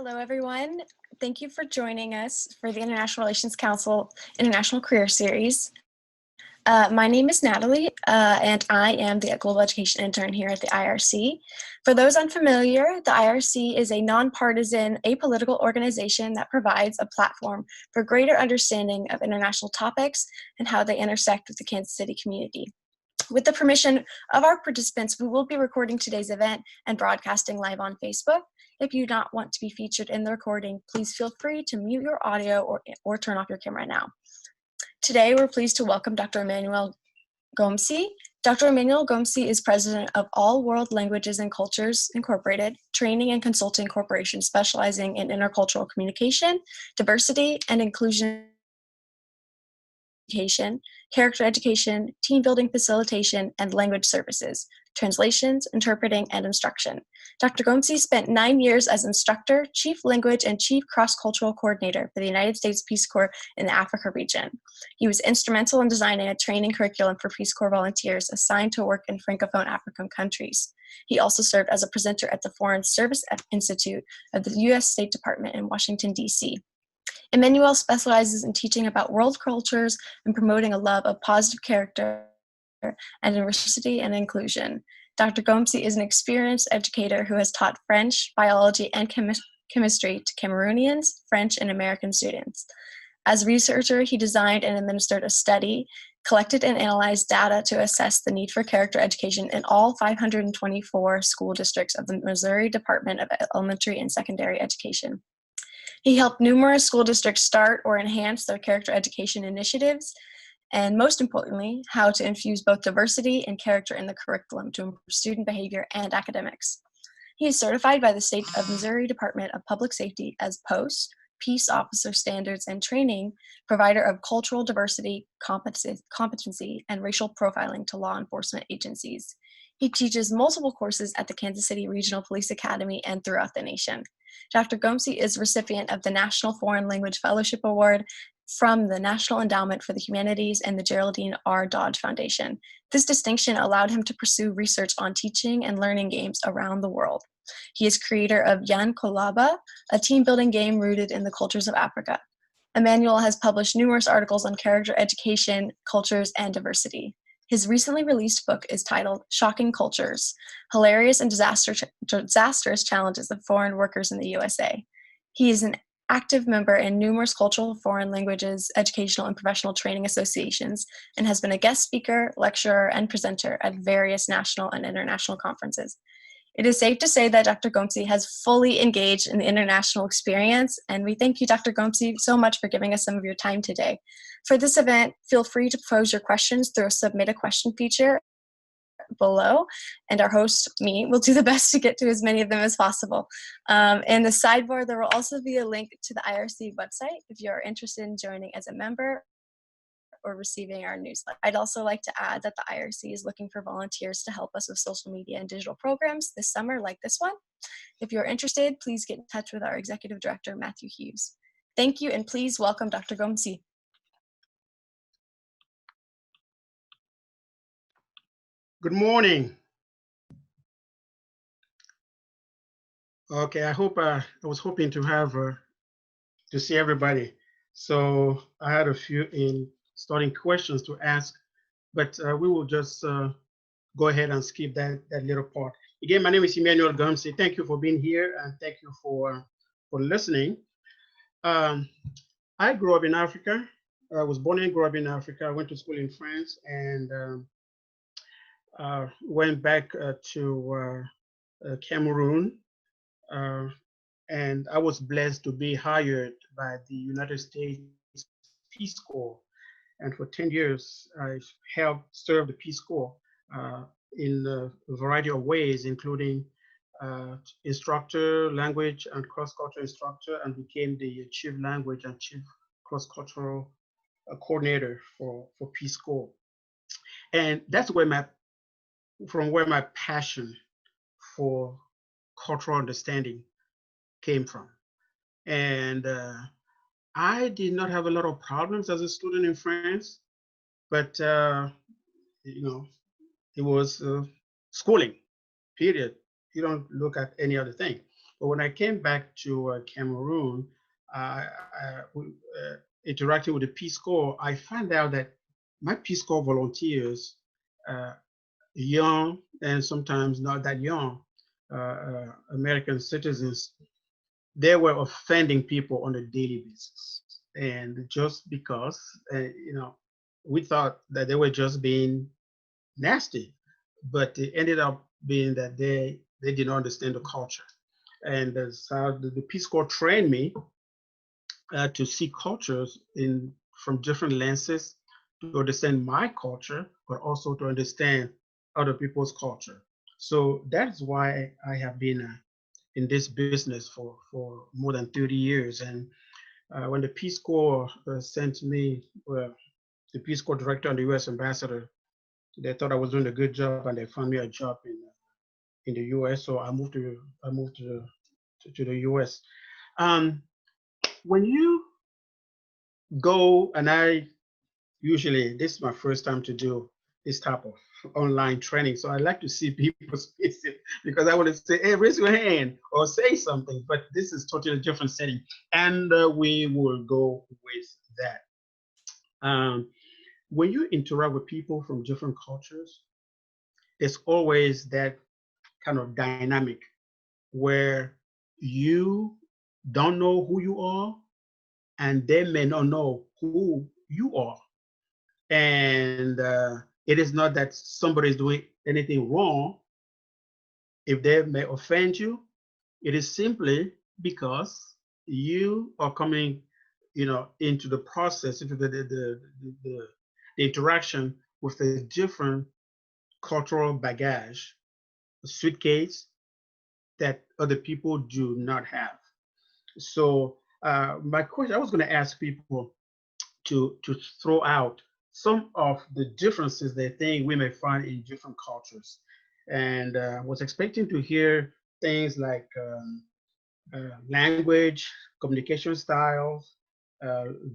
Hello, everyone. Thank you for joining us for the International Relations Council International Career Series. My name is Natalie, and I am the Global Education Intern here at the IRC. For those unfamiliar, the IRC is a nonpartisan, apolitical organization that provides a platform for greater understanding of international topics and how they intersect with the Kansas City community. With the permission of our participants, we will be recording today's event and broadcasting live on Facebook. If you do not want to be featured in the recording, please feel free to mute your audio or turn off your camera now. Today, we're pleased to welcome Dr. Emmanuel Ngomsi. Dr. Emmanuel Ngomsi is president of All World Languages and Cultures Incorporated, training and consulting corporation specializing in intercultural communication, diversity and inclusion education, character education, team building facilitation, and language services, translations, interpreting, and instruction. Dr. Ngomsi spent 9 years as instructor, chief language, and chief cross-cultural coordinator for the United States Peace Corps in the Africa region. He was instrumental in designing a training curriculum for Peace Corps volunteers assigned to work in Francophone African countries. He also served as a presenter at the Foreign Service Institute of the U.S. State Department in Washington, D.C. Emmanuel specializes in teaching about world cultures and promoting a love of positive character and diversity and inclusion. Dr. Ngomsi is an experienced educator who has taught French, biology, and chemistry to Cameroonians, French, and American students. As a researcher, he designed and administered a study, collected and analyzed data to assess the need for character education in all 524 school districts of the Missouri Department of Elementary and Secondary Education. He helped numerous school districts start or enhance their character education initiatives, and most importantly, how to infuse both diversity and character in the curriculum to improve student behavior and academics. He is certified by the State of Missouri Department of Public Safety as POST, Peace Officer Standards and Training, provider of cultural diversity, competency, and racial profiling to law enforcement agencies. He teaches multiple courses at the Kansas City Regional Police Academy and throughout the nation. Dr. Ngomsi is recipient of the National Foreign Language Fellowship Award from the National Endowment for the Humanities and the Geraldine R. Dodge Foundation. This distinction allowed him to pursue research on teaching and learning games around the world. He is creator of Yan Kolaba, a team-building game rooted in the cultures of Africa. Emmanuel has published numerous articles on character education, cultures, and diversity. His recently released book is titled Shocking Cultures, Hilarious and Disastrous Challenges of Foreign Workers in the USA. He is an active member in numerous cultural, foreign languages, educational, and professional training associations, and has been a guest speaker, lecturer, and presenter at various national and international conferences. It is safe to say that Dr. Ngomsi has fully engaged in the international experience, and we thank you, Dr. Ngomsi, so much for giving us some of your time today. For this event, feel free to pose your questions through a Submit a Question feature below, and our host, me, will do the best to get to as many of them as possible. In the sidebar, there will also be a link to the IRC website if you're interested in joining as a member or receiving our newsletter. I'd also like to add that the IRC is looking for volunteers to help us with social media and digital programs this summer like this one. If you're interested, please get in touch with our Executive Director, Matthew Hughes. Thank you, and please welcome Dr. Ngomsi. Good morning. Okay, I was hoping to have to see everybody. So I had a few in starting questions to ask, but we will just go ahead and skip that little part. Again, my name is Emmanuel Ngomsi. Thank you for being here, and thank you for listening. I grew up in Africa. I was born and grew up in Africa. I went to school in France and went back to Cameroon. And I was blessed to be hired by the United States Peace Corps. And for 10 years, I helped serve the Peace Corps in a variety of ways, including instructor, language and cross-cultural instructor, and became the chief language and chief cross-cultural coordinator for Peace Corps. And that's where my passion for cultural understanding came from. And I did not have a lot of problems as a student in France, but you know, it was schooling, period. You don't look at any other thing. But when I came back to Cameroon, interacting with the Peace Corps, I found out that my Peace Corps volunteers, uh, young and sometimes not that young, American citizens, they were offending people on a daily basis. And just because, we thought that they were just being nasty, but it ended up being that they did not understand the culture. And so the Peace Corps trained me to see cultures in from different lenses, to understand my culture, but also to understand other people's culture. So that's why I have been in this business for more than 30 years. And when the Peace Corps sent me, the Peace Corps director and the U.S. ambassador, they thought I was doing a good job, and they found me a job in the U.S. So I moved to the U.S. Um, when you go, and I usually, this is my first time to do this type of online training, so I like to see people's faces because I want to say, hey, raise your hand or say something, but this is totally different setting, and we will go with that. When you interact with people from different cultures, there's always that kind of dynamic where you don't know who you are, and they may not know who you are. And it is not that somebody is doing anything wrong. If they may offend you, it is simply because you are coming, into the process, into the interaction with a different cultural baggage, a suitcase that other people do not have. So my question, I was going to ask people to throw out some of the differences they think we may find in different cultures, and was expecting to hear things like language, communication styles,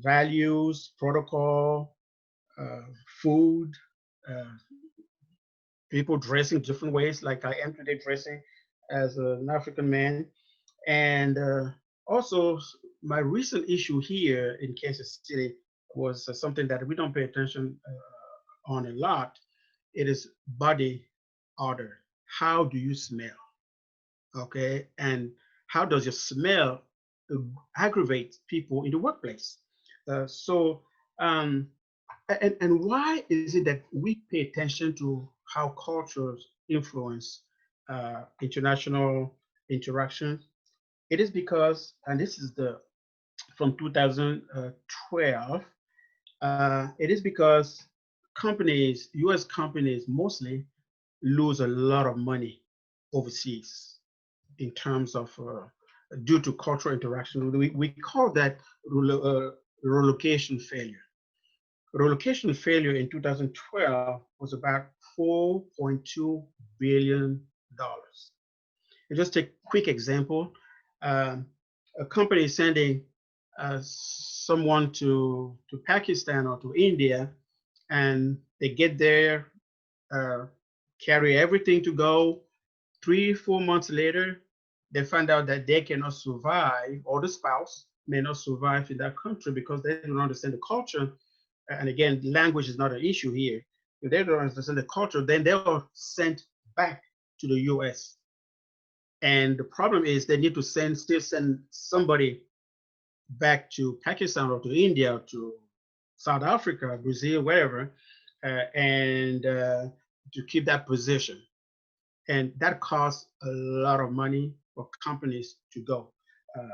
values, protocol, uh, food, uh, people dressing different ways, like I am today dressing as an African man. And also, my recent issue here in Kansas City was something that we don't pay attention on a lot. It is body odor. How do you smell? Okay. And how does your smell uh, aggravate people in the workplace? So, um, and why is it that we pay attention to how cultures influence international interaction? It is because, and this is the from 2012, it is because companies, US companies mostly, lose a lot of money overseas in terms of due to cultural interaction. We call that relocation failure. Relocation failure in 2012 was about $4.2 billion. And just a quick example, um, a company is sending someone to Pakistan or to India, and they get there, uh, carry everything to go. 3, 4 months later, they find out that they cannot survive, or the spouse may not survive in that country because they don't understand the culture. And again, language is not an issue here. If they don't understand the culture, then they are sent back to the US. And the problem is they need to still send somebody back to Pakistan or to India or to South Africa, Brazil, wherever, and to keep that position. And that costs a lot of money for companies to go. Uh,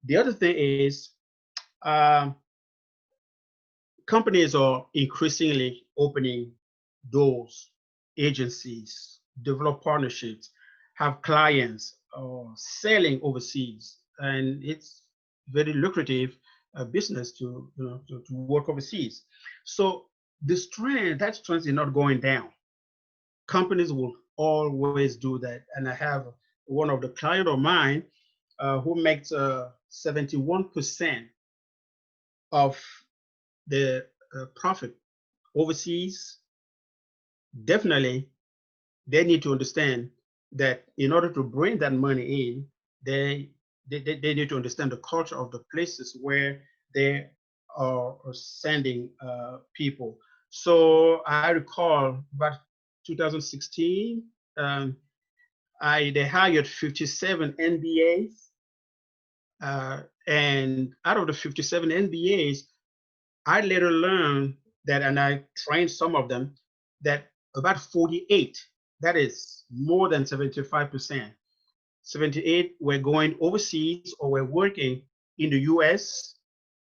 the other thing is um, companies are increasingly opening doors, agencies, develop partnerships, have clients, or selling overseas, and it's very lucrative business to work overseas. So that trend is not going down. Companies will always do that, and I have one of the client of mine who makes 71% of the profit overseas. Definitely they need to understand that in order to bring that money in, they they need to understand the culture of the places where they are sending people. So I recall about 2016, they hired 57 NBAs, and out of the 57 NBAs, I later learned that, and I trained some of them, that about 48, that is more than 75%, 78 were going overseas or were working in the US,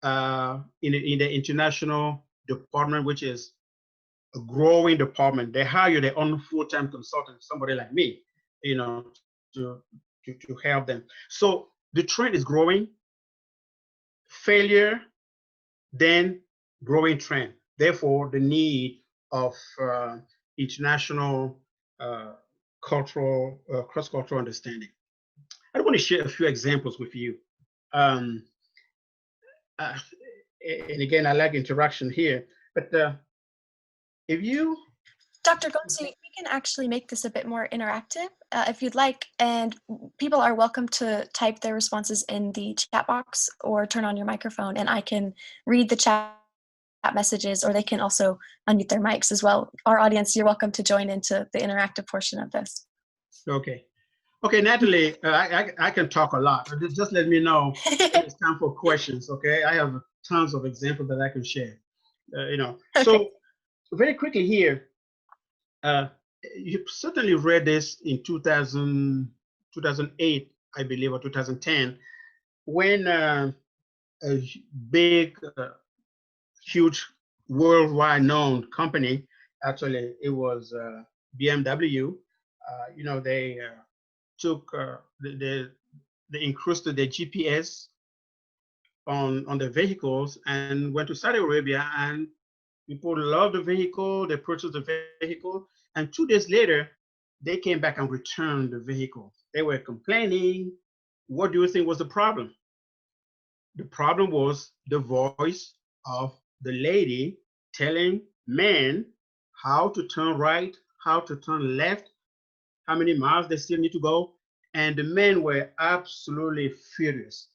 in the international department, which is a growing department. They hire their own full-time consultant, somebody like me, to, to help them. So the trend is growing, failure, then growing trend. Therefore, the need of international cultural, cross-cultural understanding. I want to share a few examples with you. Um, uh, and again, I like interaction here, but if you... Dr. Gomsi, we can actually make this a bit more interactive if you'd like, and people are welcome to type their responses in the chat box or turn on your microphone, and I can read the chat messages, or they can also unmute their mics as well. Our audience, you're welcome to join into the interactive portion of this. Okay. Okay, Natalie, I can talk a lot. Just let me know when it's time for questions, okay? I have tons of examples that I can share, Okay. So very quickly here, you certainly read this in 2008, I believe, or 2010, when a big, huge, worldwide known company, actually it was BMW, they took, they incrusted the GPS on the vehicles and went to Saudi Arabia, and people loved the vehicle, they purchased the vehicle, and 2 days later, they came back and returned the vehicle. They were complaining. What do you think was the problem? The problem was the voice of the lady telling men how to turn right, how to turn left, how many miles they still need to go. And the men were absolutely furious.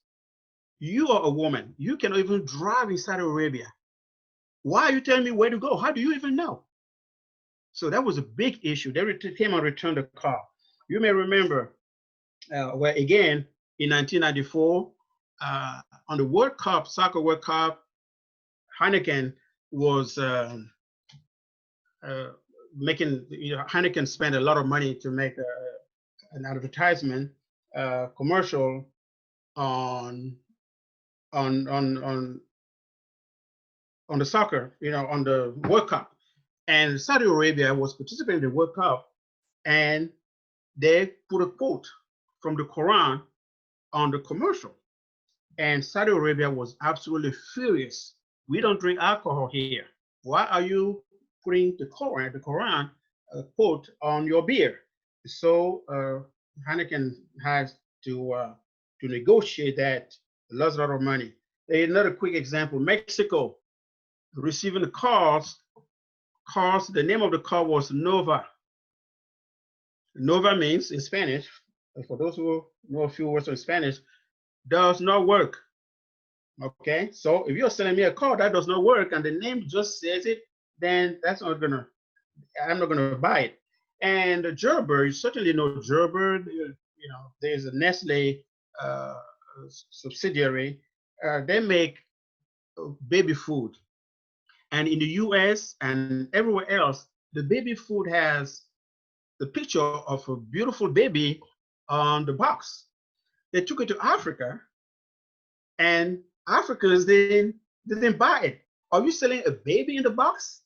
You are a woman. You cannot even drive in Saudi Arabia. Why are you telling me where to go? How do you even know? So that was a big issue. They came and returned the car. You may remember, where again, in 1994, on the World Cup, Soccer World Cup, Heineken was making, Heineken spent a lot of money to make an advertisement commercial on the soccer, on the World Cup. And Saudi Arabia was participating in the World Cup, and they put a quote from the Quran on the commercial. And Saudi Arabia was absolutely furious. We don't drink alcohol here. Why are you putting the Quran quote on your beer? So Heineken has to negotiate that, lost a lot of money. Another quick example: Mexico receiving the cars. The name of the car was Nova. Nova means in Spanish, for those who know a few words in Spanish, does not work. Okay, so if you're selling me a car that does not work and the name just says it, then I'm not gonna buy it. And Gerber, you certainly know Gerber. There's a Nestle subsidiary. They make baby food, and in the U.S. and everywhere else, the baby food has the picture of a beautiful baby on the box. They took it to Africa, and Africans didn't buy it. Are you selling a baby in the box?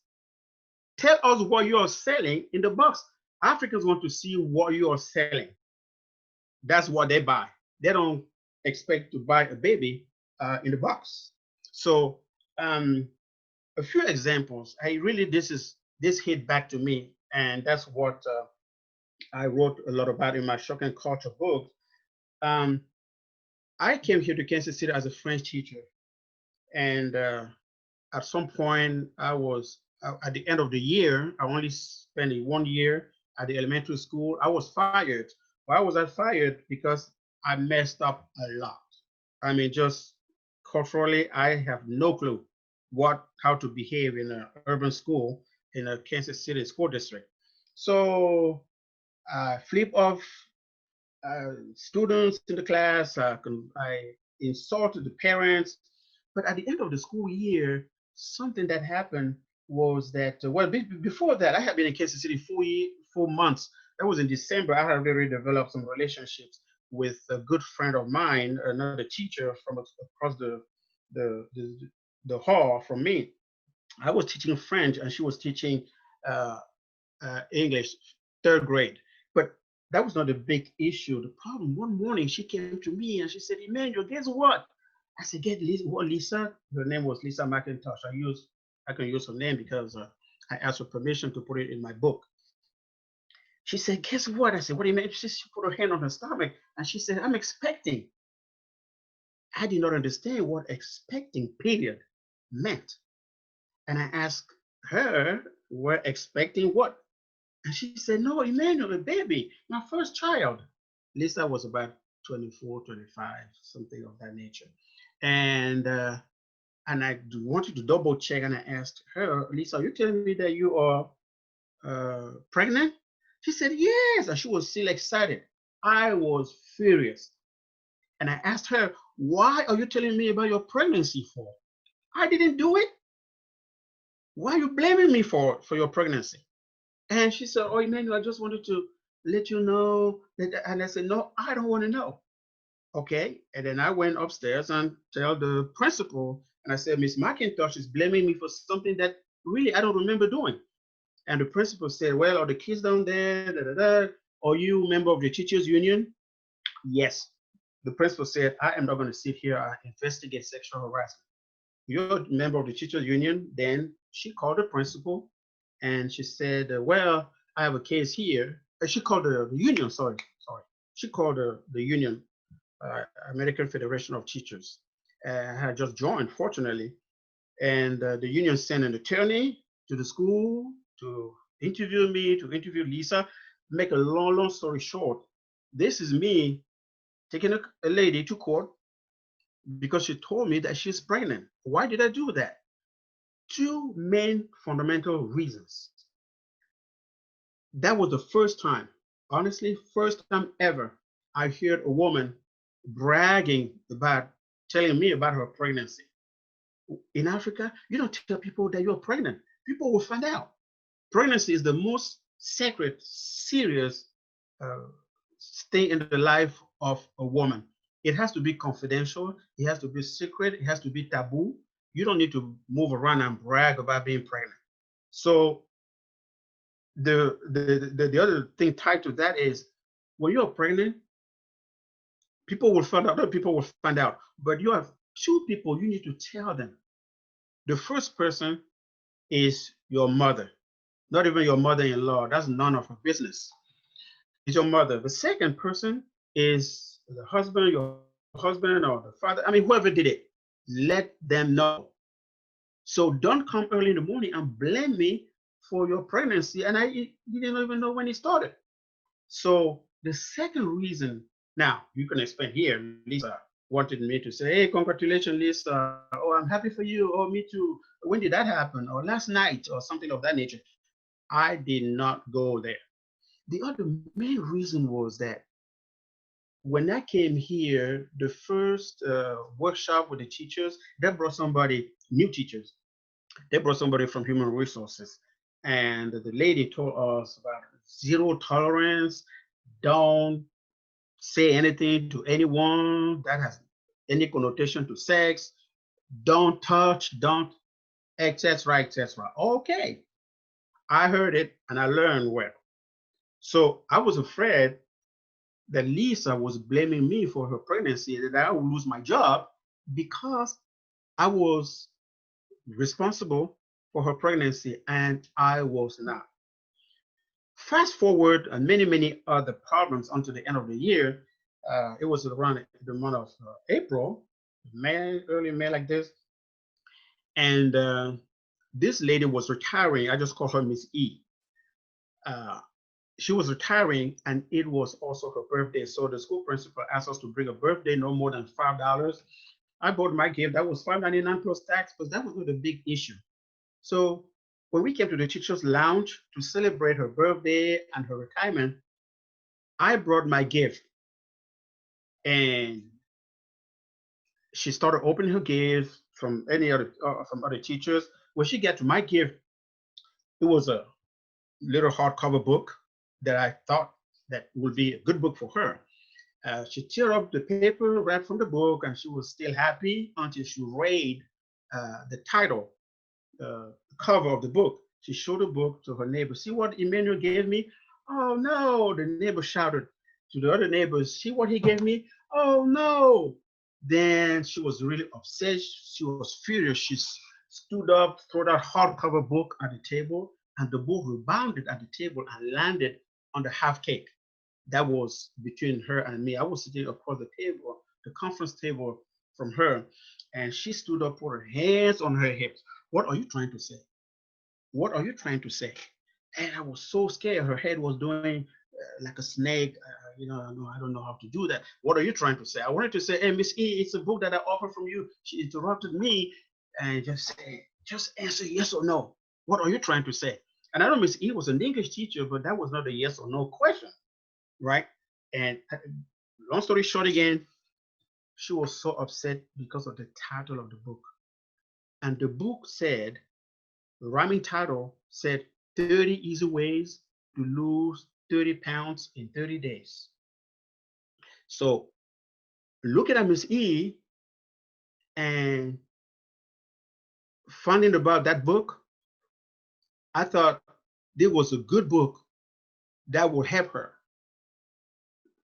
Tell us what you are selling in the box. Africans want to see what you are selling. That's what they buy. They don't expect to buy a baby in the box. So a few examples. This hit back to me, and that's what I wrote a lot about in my Shocking Culture book. I came here to Kansas City as a French teacher, and at some point, I was at the end of the year. I only spent 1 year at the elementary school. I was fired. Why was I fired? Because I messed up a lot. I mean, just culturally, I have no clue how to behave in an urban school in a Kansas City school district. So I flip off students in the class. I insulted the parents. But at the end of the school year, something that happened was that, well, before that, I had been in Kansas City 4 months. That was in December. I had already developed some relationships with a good friend of mine, another teacher from across the, the, the hall from me. I was teaching French and she was teaching uh, English, third grade. But that was not a big issue. The problem, one morning she came to me and she said, Emmanuel, guess what? I said, get Lisa. What, Lisa? Her name was Lisa McIntosh. I can use her name because I asked her permission to put it in my book. She said, guess what? I said, what do you mean? She put her hand on her stomach and she said, I'm expecting. I did not understand what expecting period meant. And I asked her, we're expecting what? And she said, no, Emmanuel, a baby, my first child. Lisa was about 24, 25, something of that nature. And I wanted to double check and I asked her, Lisa, are you telling me that you are pregnant? She said, yes. And she was still excited. I was furious. And I asked her, why are you telling me about your pregnancy for? I didn't do it. Why are you blaming me for your pregnancy? And she said, oh, Emmanuel, I just wanted to let you know that. And I said, no, I don't want to know. Okay. And then I went upstairs and tell the principal, and I said, Miss McIntosh is blaming me for something that really I don't remember doing. And the principal said, well, are the kids down there? Da, da, da. Are you a member of the teachers union? Yes. The principal said, I am not going to sit here and investigate sexual harassment. You're a member of the teachers union. Then she called the principal and she said, well, I have a case here. She called the union, sorry. She called the union, American Federation of Teachers. I had just joined, fortunately. And the union sent an attorney to the school to interview me, to interview Lisa. Make a long story short, this is me taking a lady to court because she told me that she's pregnant. Why did I do that? Two main fundamental reasons. That was the first time, honestly, first time ever I heard a woman bragging about, telling me about her pregnancy. In Africa, you don't tell people that you're pregnant. People will find out. Pregnancy is the most sacred, serious uh, thing in the life of a woman. It has to be confidential. It has to be secret. It has to be taboo. You don't need to move around and brag about being pregnant. So the other thing tied to that is when you're pregnant, people will find out, other people will find out, but you have two people you need to tell them. The first person is your mother, not even your mother-in-law. That's none of her business. It's your mother. The second person is the husband, your husband or the father. I mean, whoever did it, let them know. So don't come early in the morning and blame me for your pregnancy. And I didn't even know when it started. So the second reason, now you can explain here, Lisa wanted me to say, hey, congratulations, Lisa. Oh, I'm happy for you. Oh, me too. When did that happen? Or last night or something of that nature. I did not go there. The other main reason was that when I came here, the first workshop with the teachers, they brought somebody, new teachers, they brought somebody from human resources. And the lady told us about zero tolerance, don't say anything to anyone that has any connotation to sex, don't touch, don't, etc., etc. Okay, I heard it and I learned well. So I was afraid that Lisa was blaming me for her pregnancy, that I would lose my job because I was responsible for her pregnancy and I was not. Fast forward and many other problems until the end of the year. It was around the month of April, May, early May like this. And this lady was retiring. I just call her Miss E. she was retiring, and it was also her birthday. So the school principal asked us to bring a birthday, no more than $5. I bought my gift. That was $5.99 plus tax, but that was not a big issue. So when we came to the teacher's lounge to celebrate her birthday and her retirement, I brought my gift, and she started opening her gifts from other teachers. When she got to my gift, it was a little hardcover book that I thought that would be a good book for her. She teared up the paper right from the book, and she was still happy until she read the title, the cover of the book. She showed the book to her neighbor. See what Emmanuel gave me? Oh no! The neighbor shouted to the other neighbors. See what he gave me? Oh no! Then she was really upset. She was furious. She stood up, threw that hardcover book at the table, and the book rebounded at the table and landed on the half cake that was between her and me. I was sitting across the table, the conference table from her, and she stood up, put her hands on her hips. What are you trying to say? What are you trying to say? And I was so scared. Her head was doing like a snake. No, I don't know how to do that. What are you trying to say? I wanted to say, hey, Miss E, it's a book that I offered from you. She interrupted me and just answer yes or no. What are you trying to say? And I know Miss E was an English teacher, but that was not a yes or no question, right? And long story short, again, she was so upset because of the title of the book. And the book said, the rhyming title said 30 Easy Ways to Lose 30 Pounds in 30 Days. So looking at Miss E and finding about that book, I thought there was a good book that would help her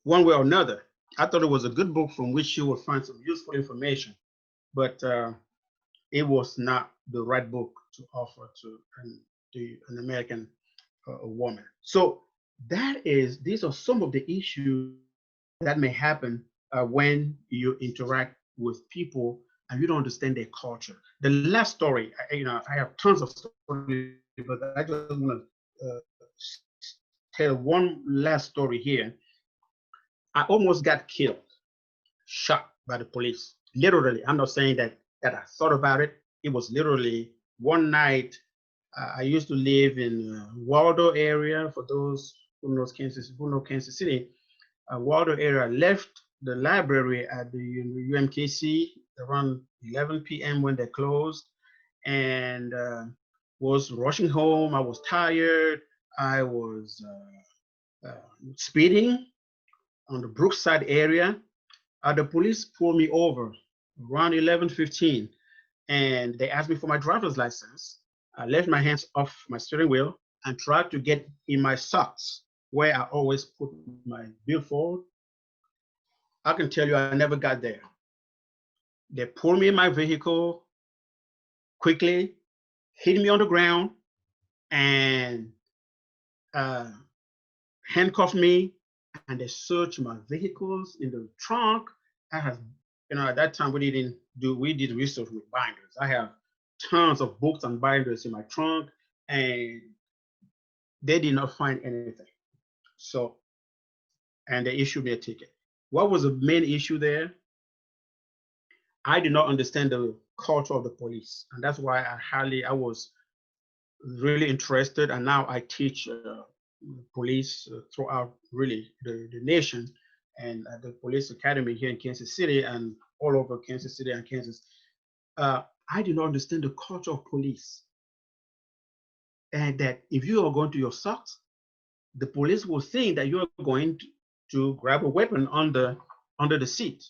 one way or another. I thought it was a good book from which she would find some useful information, but it was not the right book to offer to an American woman. So these are some of the issues that may happen when you interact with people and you don't understand their culture. The last story, I have tons of stories, but I just want to tell one last story here. I almost got killed, shot by the police. Literally, I'm not saying that I thought about it. It was literally one night. I used to live in Waldo area. For those who know Kansas City, Waldo area. I left the library at the UMKC around 11 p.m. when they closed, and was rushing home. I was tired. I was speeding on the Brookside area. The police pulled me over around 11:15, and they asked me for my driver's license. I left my hands off my steering wheel and tried to get in my socks where I always put my billfold. I can tell you I never got there. They pulled me in my vehicle quickly, hit me on the ground, and uh, handcuffed me, and they searched my vehicles in the trunk. I have, at that time we did research with binders. I have tons of books and binders in my trunk, and they did not find anything. So, and they issued me a ticket. What was the main issue there? I did not understand the culture of the police, and that's why I was really interested, and now I teach police throughout really the nation, and at the police academy here in Kansas City and all over Kansas City and Kansas. I did not understand the culture of police, and that if you are going to your socks, the police will think that you're going to grab a weapon under the seat.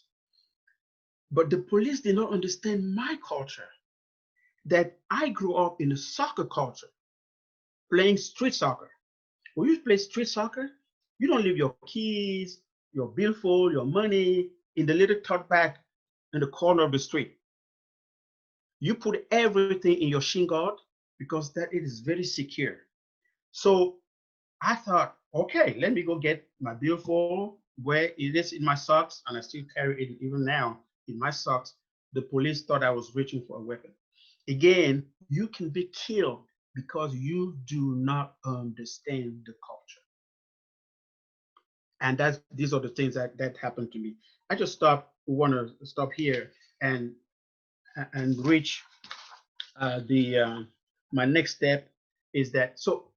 But the police did not understand my culture, that I grew up in a soccer culture, playing street soccer. When you play street soccer, you don't leave your keys, your billfold, your money in the little tote bag in the corner of the street. You put everything in your shin guard because that it is very secure. So I thought, okay, let me go get my billfold where it is in my socks, and I still carry it even now in my socks. The police thought I was reaching for a weapon. Again, you can be killed because you do not understand the culture. And these are the things that happened to me. I just want to stop here and reach the my next step is that, so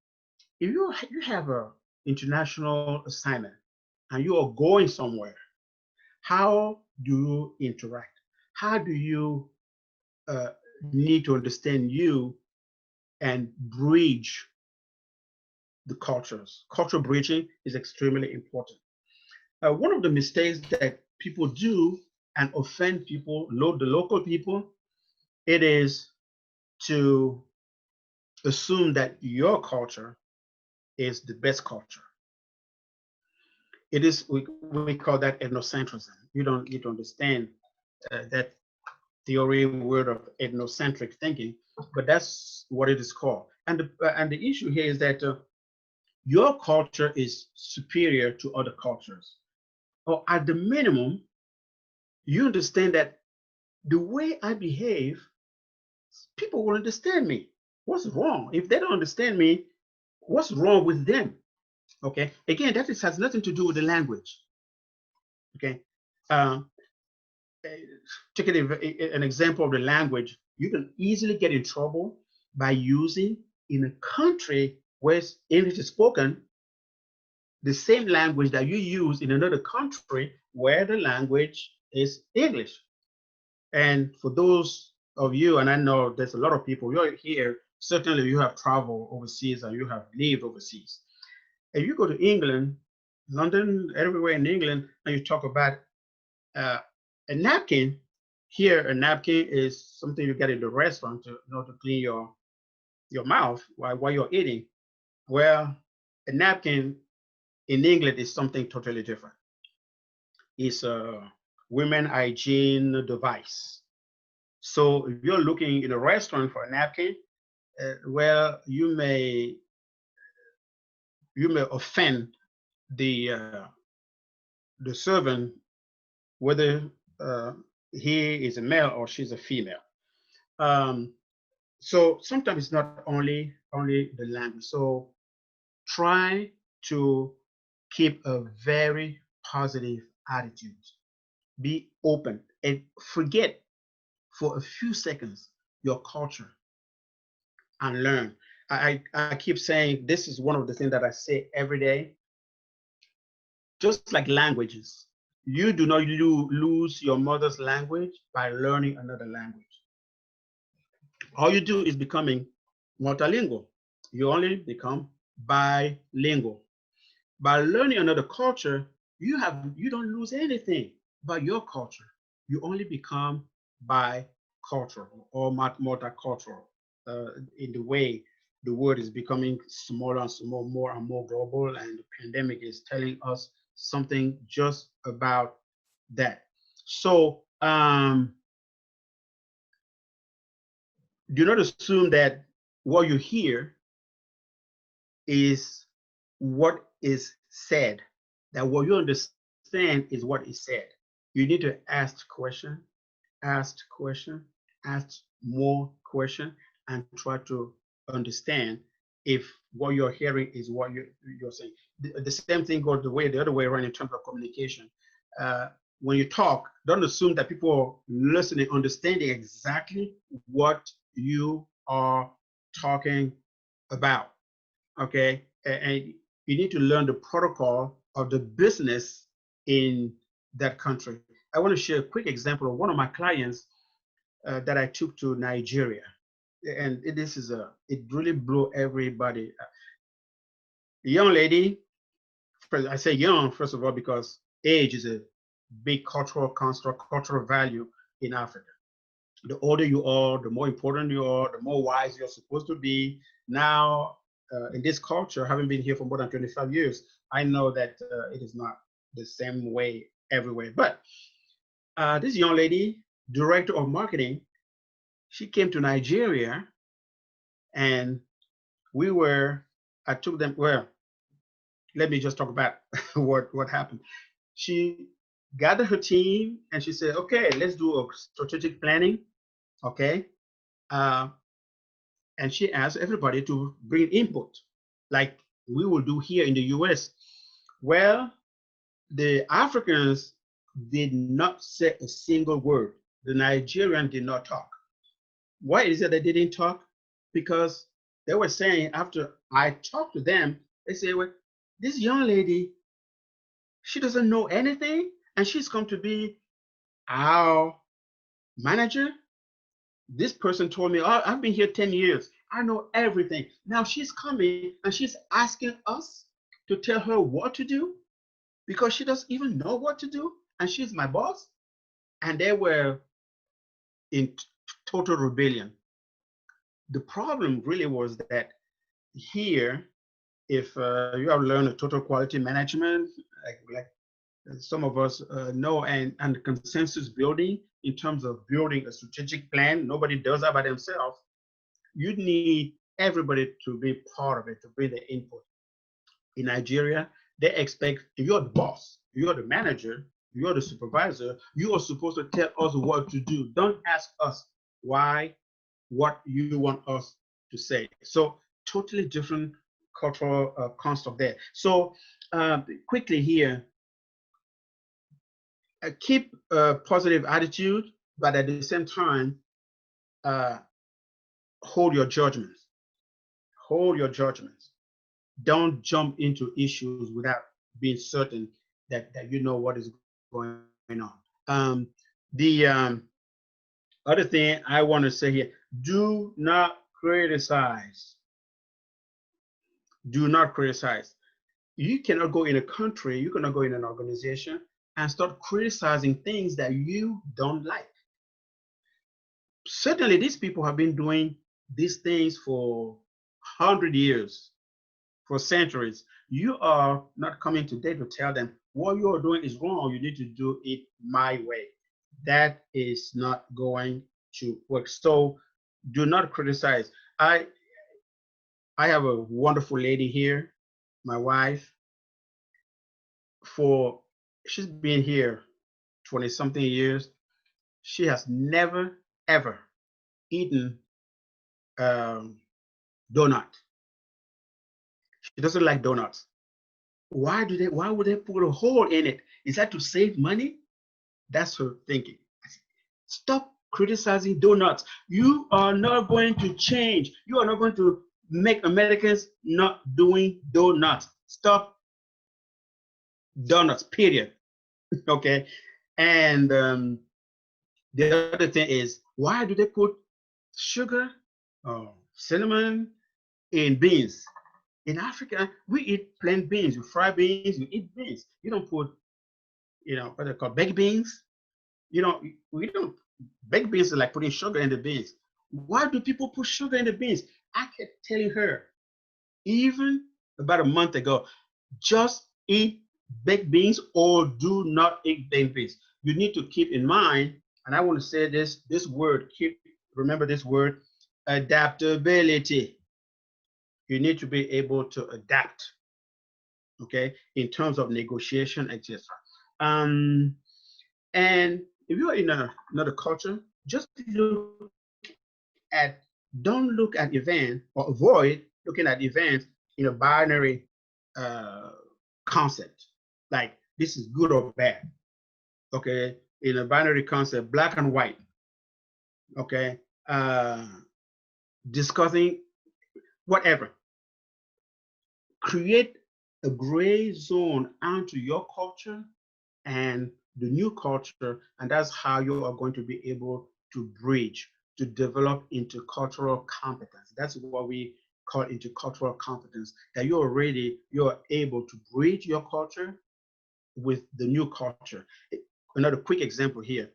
if you have a international assignment and you are going somewhere, how do you interact? How do you uh, need to understand you and bridge the cultures? Cultural bridging is extremely important. One of the mistakes that people do and offend people, the local people, it is to assume that your culture is the best culture. It is, we call that ethnocentrism. You don't need to understand that theory word of ethnocentric thinking, but that's what it is called. And the issue here is that your culture is superior to other cultures, or at the minimum, you understand that the way I behave, people will understand me. What's wrong? If they don't understand me, what's wrong with them? Okay. Again, has nothing to do with the language. Okay. Um, Taking an example of the language, you can easily get in trouble by using in a country where English is spoken the same language that you use in another country where the language is English. And for those of you, and I know there's a lot of people, you're here, certainly you have traveled overseas and you have lived overseas. And you go to England, London, everywhere in England, and you talk about uh, a napkin. Here, a napkin is something you get in the restaurant to, to clean your mouth while you're eating. Well, a napkin in England is something totally different. It's a women hygiene device. So if you're looking in a restaurant for a napkin, well, you may offend the the servant, whether he is a male or she's a female. Um, so sometimes it's not only the language. So try to keep a very positive attitude. Be open and forget for a few seconds your culture and learn. I keep saying this is one of the things that I say every day. Just like languages, you do not lose your mother's language by learning another language. All you do is becoming multilingual. You only become bilingual. By learning another culture, you don't lose anything about your culture. You only become bicultural or multicultural in the way the world is becoming smaller and smaller, more and more global, and the pandemic is telling us something just about that. So do not assume that what you hear is what is said, that what you understand is what is said. You need to ask question, ask more question, and try to understand if what you're hearing is what you're saying. The same thing goes the other way around in terms of communication. When you talk, don't assume that people are listening, understanding exactly what you are talking about. Okay, and you need to learn the protocol of the business in that country. I want to share a quick example of one of my clients that I took to Nigeria, and it really blew everybody. The young lady, I say young first of all because age is a big cultural construct, cultural value in Africa. The older you are, the more important you are, the more wise you're supposed to be. Now, in this culture, having been here for more than 25 years, I know that it is not the same way everywhere. But this young lady, director of marketing, she came to Nigeria, and I took them, well, let me just talk about what happened. She gathered her team and she said, okay, let's do a strategic planning. Okay. Uh, and she asked everybody to bring input like we will do here in the US. Well, The Africans did not say a single word. The Nigerian did not talk. Why is it they didn't talk? Because they were saying after I talked to them, they say, well, this young lady, she doesn't know anything, and she's come to be our manager. This person told me, oh, I've been here 10 years. I know everything. Now she's coming and she's asking us to tell her what to do because she doesn't even know what to do. And she's my boss. And they were in total rebellion. The problem really was that here, if you have learned a total quality management, like some of us know, and consensus building in terms of building a strategic plan, nobody does that by themselves. You need everybody to be part of it, to bring the input. In Nigeria, they expect if you're the boss, you're the manager, you're the supervisor, you are supposed to tell us what to do. Don't ask us why, what you want us to say. So totally different cultural construct there. So quickly here, keep a positive attitude, but at the same time, uh, hold your judgments. Hold your judgments. Don't jump into issues without being certain that you know what is going on. The other thing I want to say here, do not criticize. Do not criticize. You cannot go in a country, you cannot go in an organization and start criticizing things that you don't like. Certainly, these people have been doing these things for 100 years, for centuries. You are not coming today to tell them what you are doing is wrong. You need to do it my way. That is not going to work. So do not criticize. I have a wonderful lady here, my wife. For she's been here 20 something years. She has never ever eaten donut. She doesn't like donuts. Why would they put a hole in it? Is that to save money? That's her thinking. Stop criticizing donuts. You are not going to change. You are not going to make Americans not doing donuts. Stop donuts, period. Okay. And the other thing is, why do they put sugar, cinnamon in beans? In Africa, we eat plain beans. You fry beans, you eat beans. You don't put, what they call baked beans. We don't, baked beans are like putting sugar in the beans. Why do people put sugar in the beans? I kept telling her, even about a month ago, just eat baked beans or do not eat baked beans. You need to keep in mind, and I want to say this word, remember this word, adaptability. You need to be able to adapt, okay, in terms of negotiation, etc. And if you're in another culture, just don't look at events or avoid looking at events in a binary concept, like this is good or bad, okay, in a binary concept, black and white, okay, discussing whatever. Create a gray zone onto your culture and the new culture, and that's how you are going to be able to bridge, to develop intercultural competence. That's what we call intercultural competence, that you're able to bridge your culture with the new culture. Another quick example here.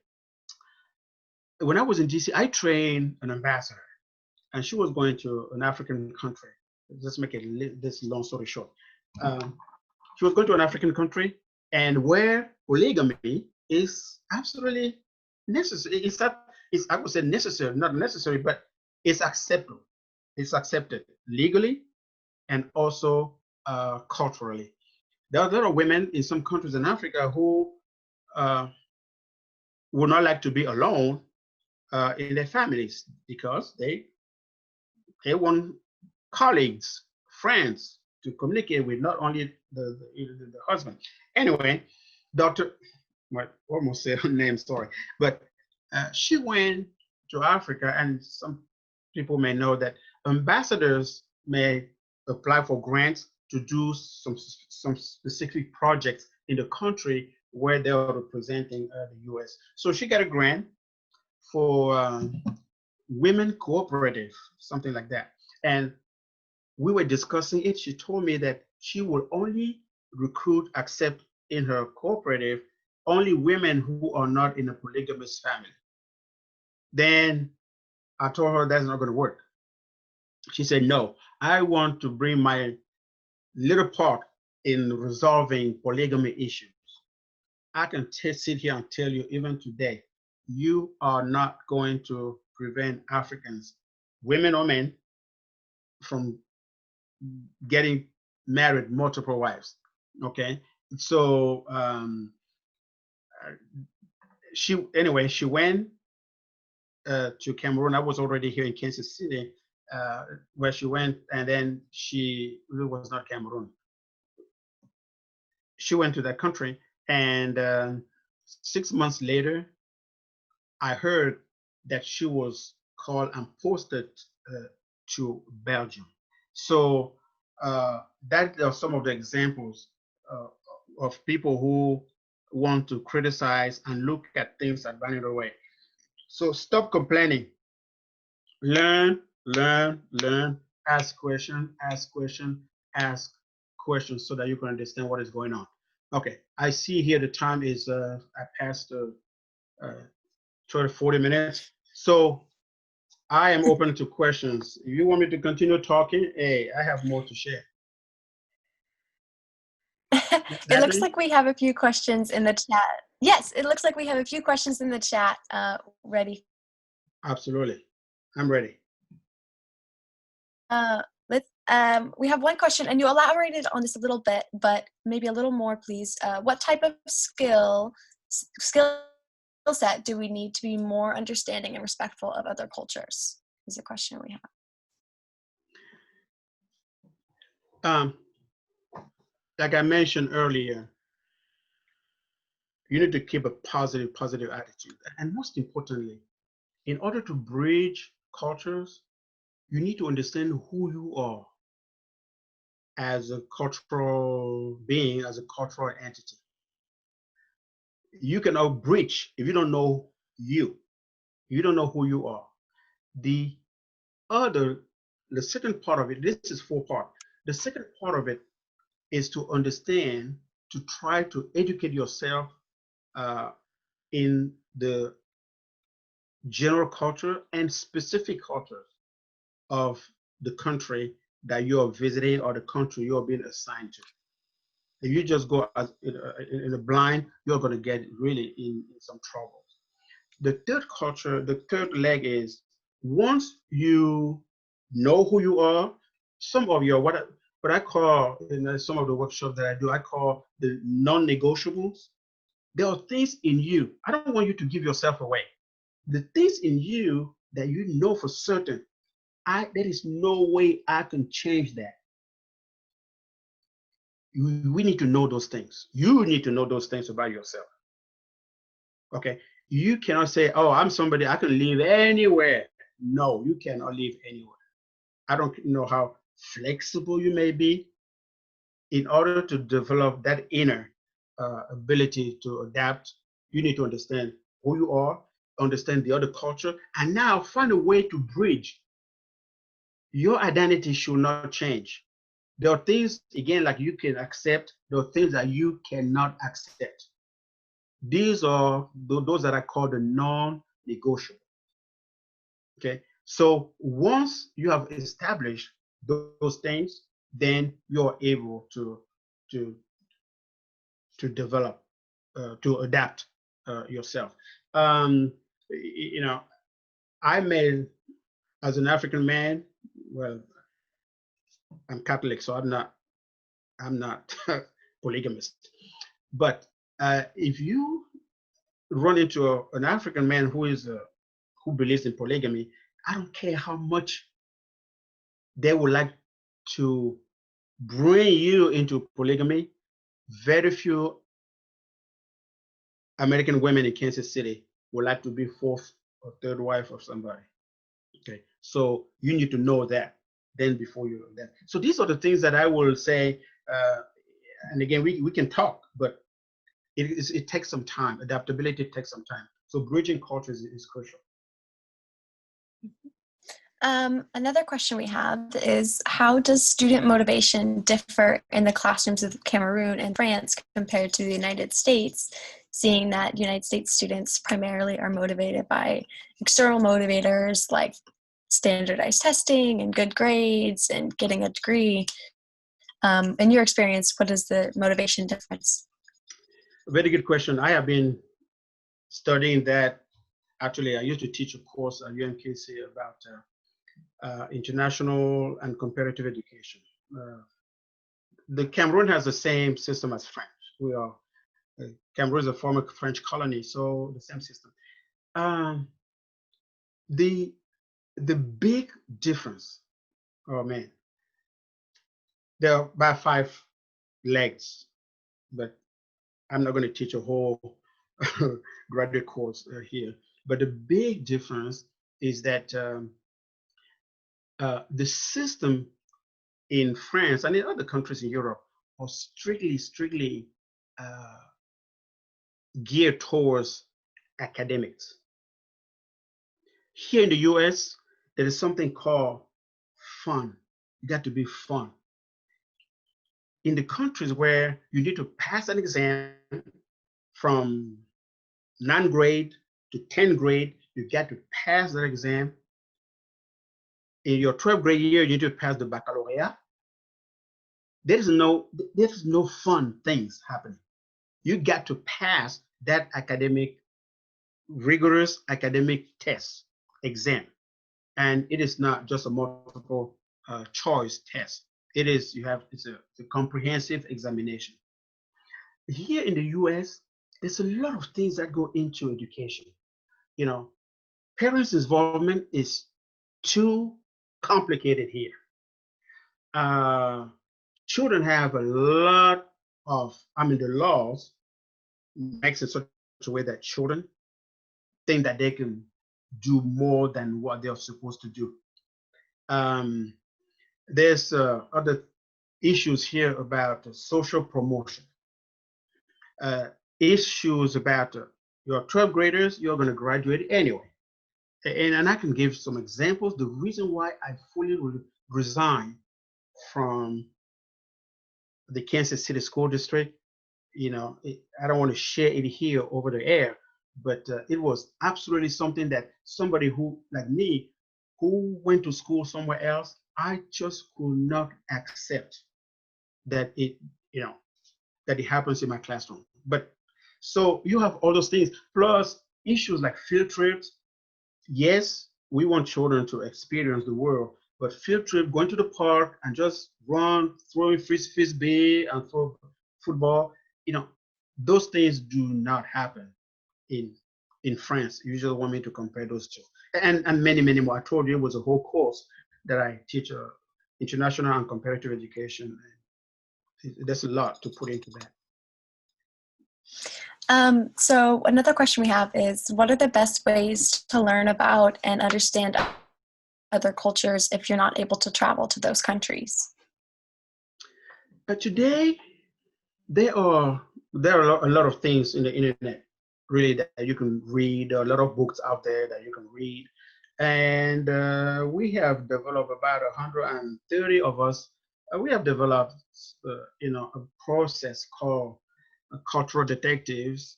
When I was in DC, I trained an ambassador, and she was going to an African country. Let's make it this long story short. She was going to an African country, and where polygamy is absolutely necessary. I would say necessary, not necessary, but it's acceptable. It's accepted legally and also culturally. There are a lot of women in some countries in Africa who would not like to be alone in their families because they want colleagues, friends to communicate with, not only the husband. Anyway, Dr. I almost said her name, sorry, but she went to Africa, and some people may know that ambassadors may apply for grants to do some specific projects in the country where they are representing the U.S. So she got a grant for women cooperative, something like that. And we were discussing it. She told me that she will only recruit, accept in her cooperative only women who are not in a polygamous family. Then I told her that's not going to work. She said, no, I want to bring my little part in resolving polygamy issues. I can sit here and tell you, even today, you are not going to prevent Africans, women or men, from getting married multiple wives. Okay, so she went to Cameroon. I was already here in Kansas City, where she went, and then it was not Cameroon. She went to that country, and 6 months later, I heard that she was called and posted to Belgium. So that are some of the examples uh, of people who want to criticize and look at things and run it away. So stop complaining. Learn, learn, learn. Ask question, ask question, ask questions so that you can understand what is going on. Okay, I see here the time is I passed 40 minutes. So I am open to questions. If you want me to continue talking, hey, I have more to share. It looks like we have a few questions in the chat. Yes, it looks like we have a few questions in the chat ready. Absolutely. I'm ready. We have one question, and you elaborated on this a little bit, but maybe a little more, please. What type of skill set do we need to be more understanding and respectful of other cultures? Is a question we have. Like I mentioned earlier, you need to keep a positive attitude. And most importantly, in order to bridge cultures, you need to understand who you are as a cultural being, as a cultural entity. You cannot bridge if you don't know you. You don't know who you are. The second part of it, this is 4 part. The second part of it is to understand, to try to educate yourself in the general culture and specific cultures of the country that you are visiting or the country you are being assigned to. If you just go in a blind, you're going to get really in some trouble. The third leg is, once you know who you are, some of your what I call in some of the workshops that I do, I call the non-negotiables. There are things in you. I don't want you to give yourself away. The things in you that you know for certain, there is no way I can change that. We need to know those things. You need to know those things about yourself. Okay. You cannot say, oh, I'm somebody, I can live anywhere. No, you cannot live anywhere. I don't know how flexible you may be. In order to develop that inner ability to adapt, you need to understand who you are, understand the other culture, and now find a way to bridge. Your identity should not change. There are things, again, like you can accept, there are things that you cannot accept. These are those that I call the non-negotiable. Okay, so once you have established those things, then you're able to develop, to adapt yourself. You know, I made, as an African man, well, I'm Catholic, so I'm not polygamist. But if you run into an African man who believes in polygamy, I don't care how much they would like to bring you into polygamy. Very few American women in Kansas City would like to be fourth or third wife of somebody. Okay, so you need to know that then before you do that. So these are the things that I will say. And again, we can talk, but it takes some time. Adaptability takes some time. So bridging cultures is crucial. Another question we have is, how does student motivation differ in the classrooms of Cameroon and France compared to the United States, seeing that United States students primarily are motivated by external motivators like standardized testing and good grades and getting a degree? In your experience, what is the motivation difference? Very good question. I have been studying that. Actually, I used to teach a course at UMKC about international and comparative education. The Cameroon has the same system as French. Cameroon is a former French colony, so the same system. The big difference, oh man, there are about 5 legs, but I'm not going to teach a whole graduate course here. But the big difference is that the system in France and in other countries in Europe are strictly geared towards academics. Here in the US, there is something called fun. You got to be fun. In the countries where you need to pass an exam from 9th grade to 10th grade, you got to pass that exam. In your 12th grade year, you need to pass the baccalaureate. There's no fun things happening. You got to pass that rigorous academic test exam. And it is not just a multiple choice test. It's a comprehensive examination. Here in the US, there's a lot of things that go into education. You know, parents' involvement is too complicated here. Children have a lot of, the laws makes it such a way that children think that they can do more than what they're supposed to do. There's other issues here about social promotion. Issues about your 12th graders, you're going to graduate anyway. And I can give some examples. The reason why I fully resigned from the Kansas City School District, I don't want to share it here over the air, but it was absolutely something that somebody who, like me, who went to school somewhere else, I just could not accept that it happens in my classroom. But so you have all those things, plus issues like field trips. Yes, we want children to experience the world, but field trip, going to the park and just run, throwing frisbee and throw football, those things do not happen in France. You usually want me to compare those two, and many more. I told you it was a whole course that I teach international and comparative education. There's a lot to put into that. So another question we have is, what are the best ways to learn about and understand other cultures if you're not able to travel to those countries? Today, there are a lot of things in the internet, really, that you can read. There are a lot of books out there that you can read. And we have developed about 130 of us. We have developed, a process called cultural detectives,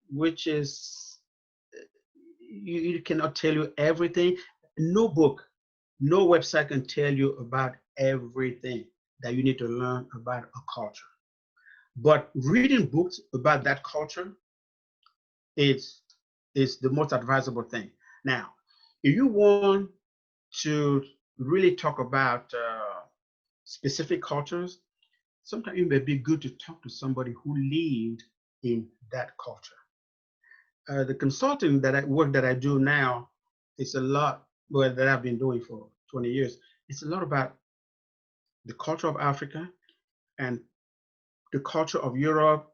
which is, you cannot tell you everything. No book, no website can tell you about everything that you need to learn about a culture. But reading books about that culture is the most advisable thing. Now, if you want to really talk about specific cultures, sometimes it may be good to talk to somebody who lived in that culture. The consulting work that I do now is a lot, well, that I've been doing for 20 years. It's a lot about the culture of Africa and the culture of Europe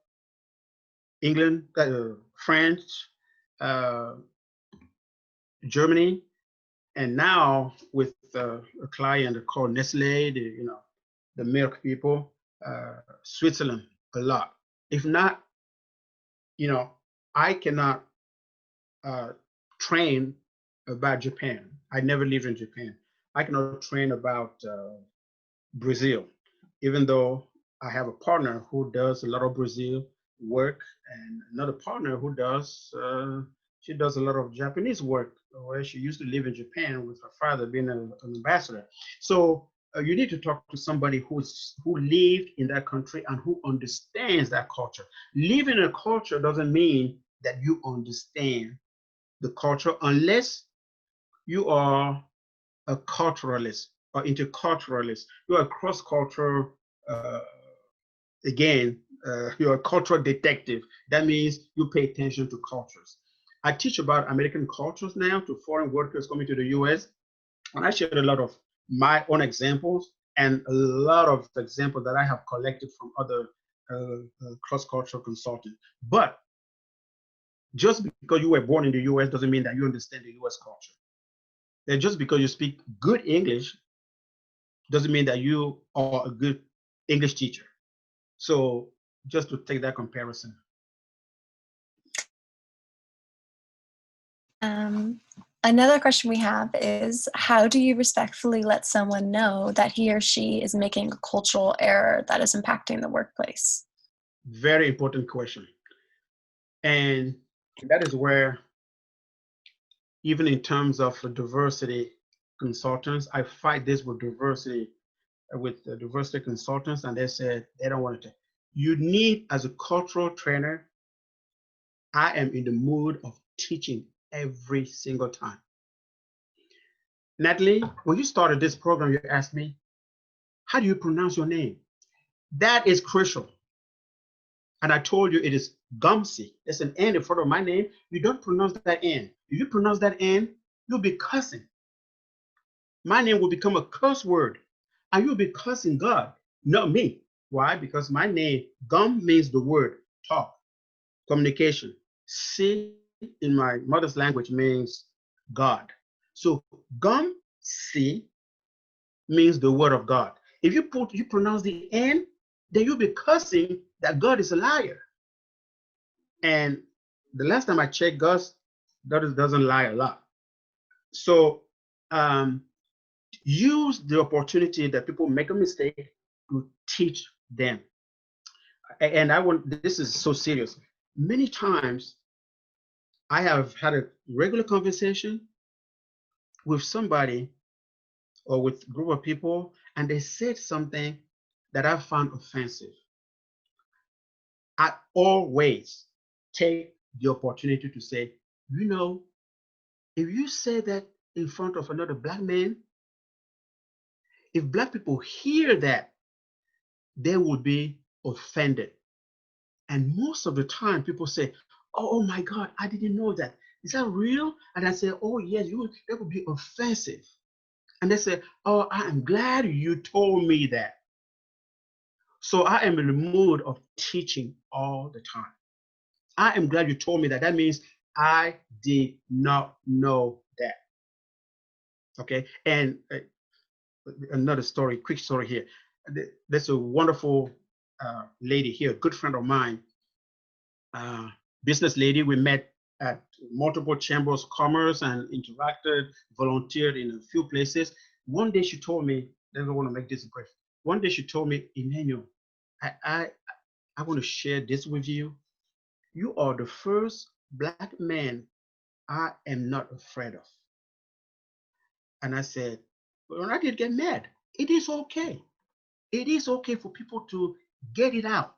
England, France, uh, Germany, and now with a client called Nestle, the milk people, Switzerland a lot. If not, I cannot uh, train about Japan. I never lived in Japan. I cannot train about Brazil, even though I have a partner who does a lot of Brazil work and another partner who does she does a lot of Japanese work where she used to live in Japan with her father being an ambassador. So you need to talk to somebody who lived in that country and who understands that culture. Living in a culture doesn't mean that you understand the culture unless you are a culturalist or interculturalist. You are a cross-cultural, uh, again, you're a cultural detective. That means you pay attention to cultures. I teach about American cultures now to foreign workers coming to the US, and I shared a lot of my own examples and a lot of examples that I have collected from other cross-cultural consultants. But just because you were born in the US doesn't mean that you understand the US culture. And just because you speak good English doesn't mean that you are a good English teacher. So just to take that comparison. Another question we have is, how do you respectfully let someone know that he or she is making a cultural error that is impacting the workplace? Very important question. And that is where, even in terms of diversity consultants, I fight this with diversity consultants, and they said they don't want to. You need, as a cultural trainer, I am in the mood of teaching every single time. Natalie, when you started this program, you asked me, how do you pronounce your name? That is crucial. And I told you it is Ngomsi. There's an N in front of my name. You don't pronounce that N. If you pronounce that N, you'll be cussing. My name will become a curse word. And you'll be cursing God, not me. Why? Because my name, Gum, means the word talk, communication. Si in my mother's language means God. So Gum Si means the word of God. If you pronounce the N, then you'll be cursing that God is a liar. And the last time I checked, God doesn't lie a lot. So use the opportunity that people make a mistake to teach them. And this is so serious. Many times I have had a regular conversation with somebody or with a group of people, and they said something that I found offensive. I always take the opportunity to say, if you say that in front of another Black man, if Black people hear that, they will be offended. And most of the time, people say, oh my God, I didn't know that. Is that real? And I say, oh yes, that would be offensive. And they say, oh, I am glad you told me that. So I am in the mood of teaching all the time. I am glad you told me that. That means I did not know that. Okay. And another story, quick story here. There's a wonderful lady here, a good friend of mine, business lady. We met at multiple chambers of commerce and interacted, volunteered in a few places. One day she told me, I don't want to make this brief. One day she told me, Emmanuel, I want to share this with you. You are the first Black man I am not afraid of. And I said, well, I did get mad. It is okay. It is okay for people to get it out.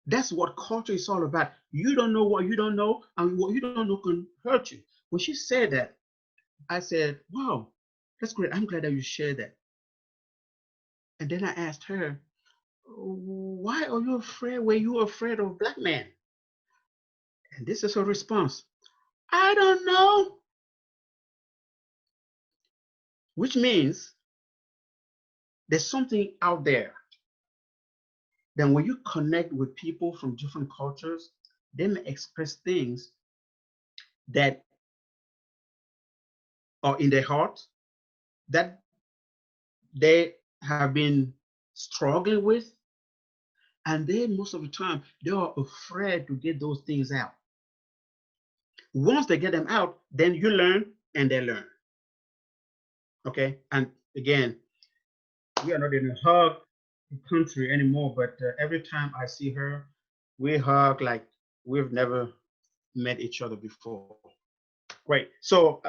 That's what culture is all about. You don't know what you don't know, and what you don't know can hurt you. When she said that, I said, wow, that's great. I'm glad that you shared that. And then I asked her, why are you afraid? Were you afraid of Black men? And this is her response. I don't know. Which means there's something out there then when you connect with people from different cultures, they may express things that are in their heart that they have been struggling with, and they most of the time they are afraid to get those things out. Once they get them out, then you learn and they learn. Okay, and again, we are not in a hug country anymore, but every time I see her, we hug like we've never met each other before. Great. So,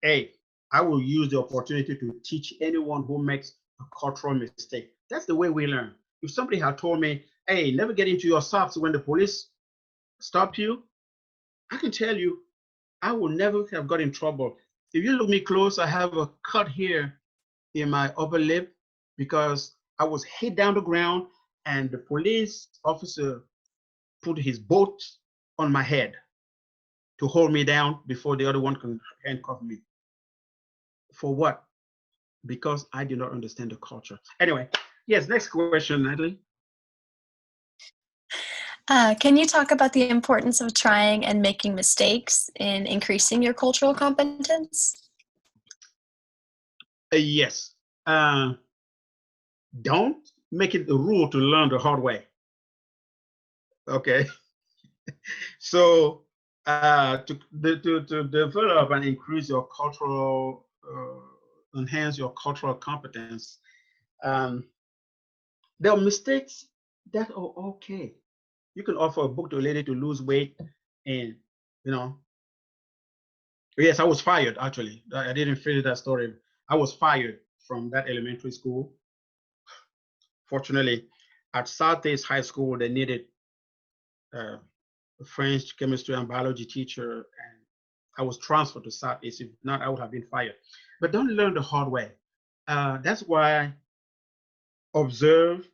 hey, I will use the opportunity to teach anyone who makes a cultural mistake. That's the way we learn. If somebody had told me, hey, never get into your socks when the police stop you, I can tell you, I will never have got in trouble. If you look me close, I have a cut here in my upper lip because I was hit down the ground and the police officer put his boot on my head to hold me down before the other one can handcuff me. For what? Because I did not understand the culture. Anyway, yes, next question, Natalie. Can you talk about the importance of trying and making mistakes in increasing your cultural competence? Yes. Don't make it a rule to learn the hard way. Okay. So to develop and increase your cultural, enhance your cultural competence, there are mistakes that are okay. You can offer a book to a lady to lose weight, and you know, yes, I was fired actually. I didn't finish that story. I was fired from that elementary school. Fortunately, at Southeast High School, they needed a French, chemistry, and biology teacher, and I was transferred to Southeast. If not, I would have been fired. But don't learn the hard way. That's why observe,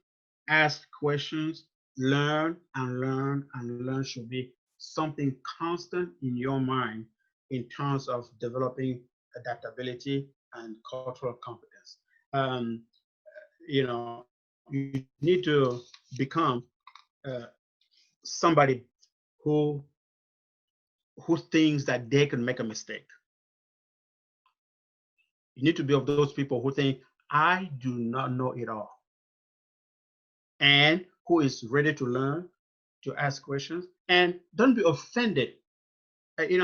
ask questions, learn and learn and learn should be something constant in your mind in terms of developing adaptability and cultural competence. Um, you know, you need to become uh, somebody who who thinks that they can make a mistake. You need to be of those people who think, I do not know it all, and who is ready to learn, to ask questions, and don't be offended.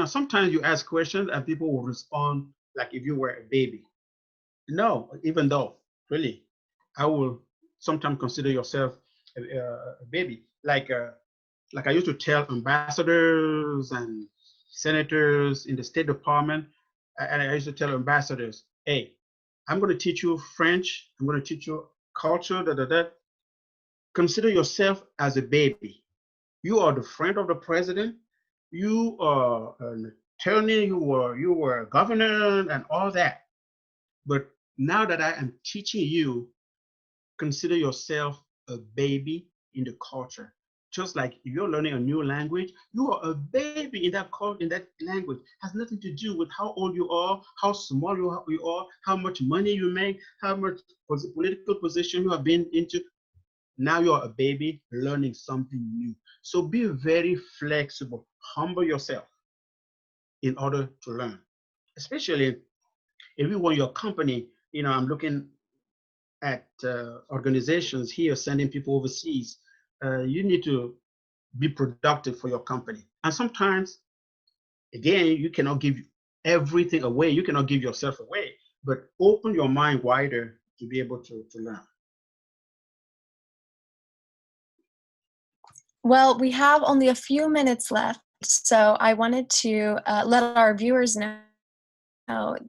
Sometimes you ask questions and people will respond like if you were a baby. No, even though, really, I will sometimes consider yourself a baby. Like I used to tell ambassadors and senators in the State Department, and I used to tell ambassadors, hey, I'm going to teach you French, I'm going to teach you culture, da, da, da. Consider yourself as a baby. You are the friend of the president, you are an attorney, you were a governor and all that. But now that I am teaching you, consider yourself a baby in the culture. Just like if you're learning a new language, you are a baby in that language. It has nothing to do with how old you are, how small you are, how much money you make, how much political position you have been into. Now you're a baby learning something new. So be very flexible, humble yourself in order to learn. Especially if you want your company, I'm looking at organizations here sending people overseas. You need to be productive for your company. And sometimes, again, you cannot give everything away. You cannot give yourself away, but open your mind wider to be able to learn. Well, we have only a few minutes left, so I wanted to let our viewers know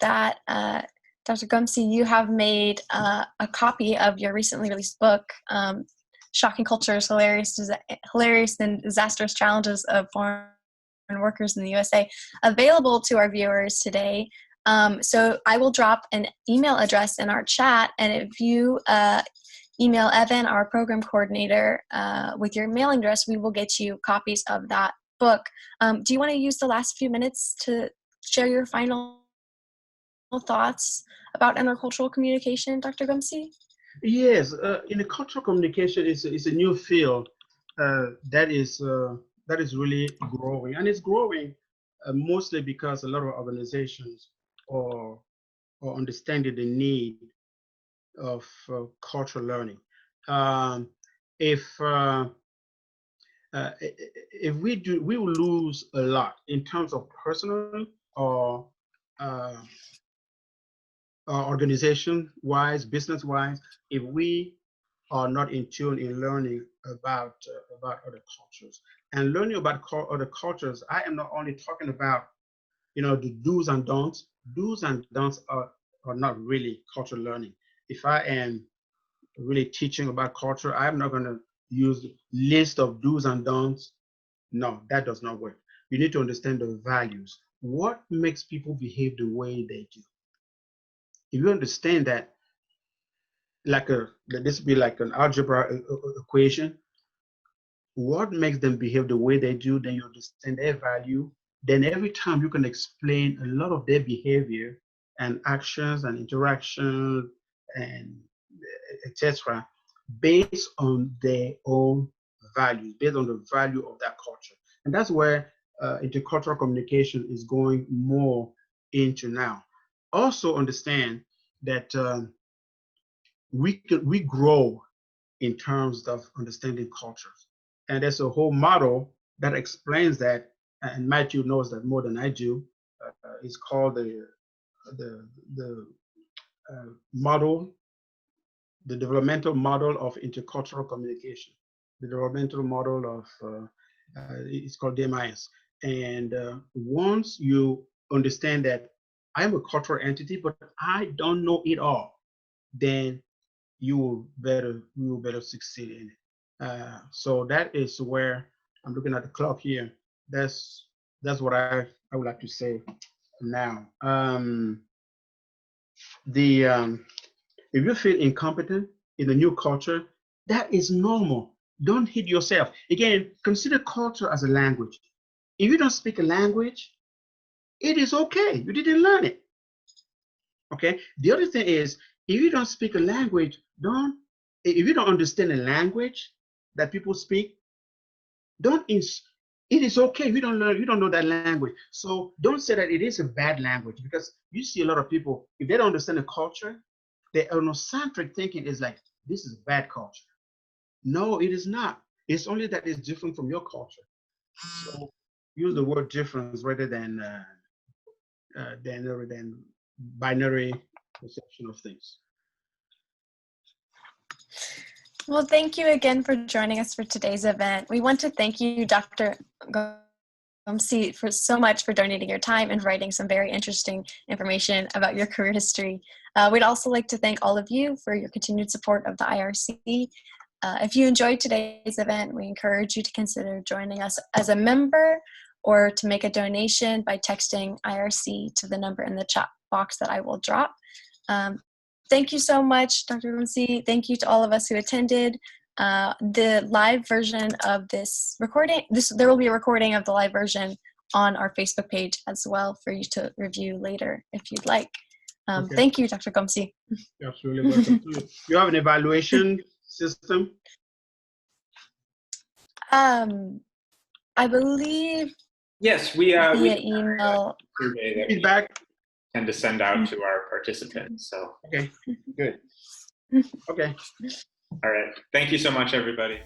that Dr. Ngomsi, you have made a copy of your recently released book, Shocking Cultures, Hilarious and Disastrous Challenges of Foreign Workers in the USA, available to our viewers today. So I will drop an email address in our chat, and if you email Evan, our program coordinator, with your mailing address, we will get you copies of that book. Do you want to use the last few minutes to share your final thoughts about intercultural communication, Dr. Ngomsi? Yes, in the cultural communication, it's a new field that is really growing, and it's growing mostly because a lot of organizations are, are understanding the need of cultural learning. Um, if if we do, we will lose a lot in terms of personal or uh, organization wise, business wise, if we are not in tune in learning about other cultures and learning about other cultures. I am not only talking about the do's and don'ts. Do's and don'ts are not really cultural learning. If I am really teaching about culture, I'm not going to use list of do's and don'ts. No, that does not work. You need to understand the values. What makes people behave the way they do? If you understand that, this would be like an algebra equation. What makes them behave the way they do, then you understand their value. Then every time you can explain a lot of their behavior and actions and interactions and etc. based on their own values, based on the value of that culture. And that's where intercultural communication is going more into now. Also understand that we grow in terms of understanding cultures. And there's a whole model that explains that, and Matthew knows that more than I do. It's called the model, the developmental model of intercultural communication. The developmental model of it's called DMIS. And once you understand that I'm a cultural entity, but I don't know it all, then you will better succeed in it. So that is where I'm looking at the clock here. That's what I would like to say now. The If you feel incompetent in a new culture, that is normal. Don't hit yourself. Again, consider culture as a language. If you don't speak a language, it is okay. You didn't learn it. Okay. The other thing is, if you don't speak a language, if you don't understand a language that people speak, don't ins it is okay. You don't know that language. So don't say that it is a bad language, because you see a lot of people, if they don't understand the culture, their ethnocentric thinking is like, this is a bad culture. No, it is not. It's only that it's different from your culture. So use the word difference rather than binary perception of things. Well, thank you again for joining us for today's event. We want to thank you, Dr. Ngomsi, for so much for donating your time and writing some very interesting information about your career history. We'd also like to thank all of you for your continued support of the IRC. If you enjoyed today's event, we encourage you to consider joining us as a member or to make a donation by texting IRC to the number in the chat box that I will drop. Thank you so much, Dr. Ngomsi. Thank you to all of us who attended. The live version of this recording, there will be a recording of the live version on our Facebook page as well for you to review later if you'd like. Okay. Thank you, Dr. Ngomsi. Absolutely welcome. You have an evaluation system? I believe. Yes, we via email. Feedback. Tend to send out to our participants. So. Okay. Good. Okay. All right. Thank you so much, everybody.